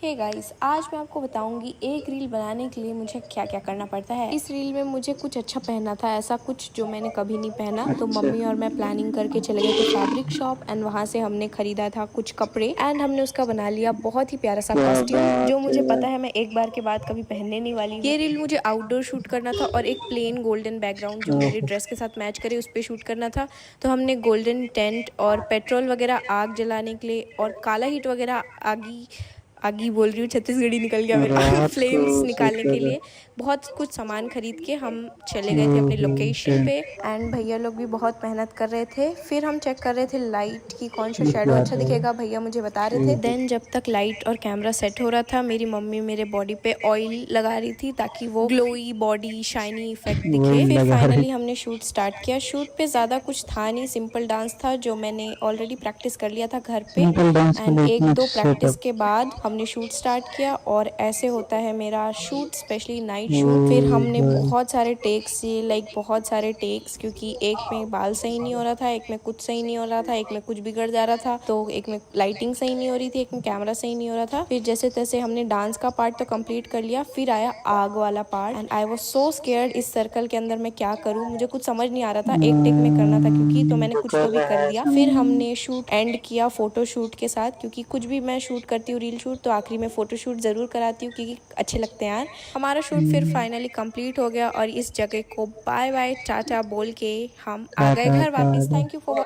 Hey guys, आज मैं आपको बताऊंगी एक रील बनाने के लिए मुझे क्या क्या करना पड़ता है। इस रील में मुझे कुछ अच्छा पहनना था, ऐसा कुछ जो मैंने कभी नहीं पहना। तो अच्छा। मम्मी और मैं प्लानिंग करके चले गए थे फैब्रिक शॉप एंड वहां से हमने खरीदा था कुछ कपड़े एंड हमने उसका बना लिया बहुत ही प्यारा सा क्या कॉस्ट्यूम जो बात मुझे है। पता है मैं एक बार के बाद कभी पहनने नहीं वाली हूँ। ये रील मुझे आउटडोर शूट करना था और एक प्लेन गोल्डन बैकग्राउंड जो मेरे ओहो। ड्रेस के साथ मैच करे उस पर शूट करना था। तो हमने गोल्डन टेंट और पेट्रोल वगैरह आग जलाने के लिए और काला हीट वगैरह आगी आगी बोल रही हूँ, छत्तीसगढ़ी निकल गया मेरा रात को फ्लेम्स निकालने के सोचा था। लिए बहुत कुछ सामान खरीद के हम चले गए थे अपने हम्म। लोकेशन पे। टेंट। एंड भैया लोग भी बहुत मेहनत कर रहे थे। फिर हम चेक कर रहे थे लाइट की कौन सा ठीक शेडो बात अच्छा है। दिखेगा, भैया मुझे बता रहे थे। देन जब तक लाइट और कैमरा सेट हो रहा था मेरी मम्मी मेरे बॉडी पे ऑयल लगा रही थी ताकि वो ग्लोई बॉडी शाइनी इफेक्ट दिखे। वही फिर लगा रही। फाइनली हमने शूट स्टार्ट किया। शूट पे ज़्यादा कुछ था नहीं, सिंपल डांस था जो मैंने ऑलरेडी प्रैक्टिस कर लिया था घर पे। सिंपल डांस में एंड एक इतना दो प्रैक्टिस सेटअप। के बाद हमने शूट स्टार्ट किया और ऐसे होता है मेरा शूट, स्पेशली नाइट शूट। फिर ओ हमने भाई। बहुत सारे टेक्स लिए, लाइक बहुत सारे टेक्स, क्योंकि एक में बाल सही नहीं हो रहा था, एक में कुछ सही नहीं हो रहा था, एक में कुछ बिगड़ जा रहा था, तो एक में लाइटिंग सही नहीं हो रही थी, एक में कैमरा सही नहीं हो रहा था। फिर जैसे तैसे हमने डांस का पार्ट तो कंप्लीट कर लिया। फिर आया आग वाला part and I was so scared. इस सर्कल के अंदर मैं क्या करूँ, मुझे कुछ समझ नहीं आ रहा था। एक टेक में करना था क्योंकि, तो मैंने जो कुछ कर तो भी रहे कर हैं लिया। सब। फिर हमने शूट एंड किया फोटो शूट के साथ, क्योंकि कुछ भी मैं शूट करती हूँ रील शूट तो आखिरी में फोटो शूट जरूर कराती हूँ क्योंकि अच्छे लगते हैं यार। हमारा शूट फिर फाइनली कंप्लीट हो गया और इस जगह को बाय बाय चाचा बोल के हम आ गए टाटा घर वापस। टाटा। Thank you for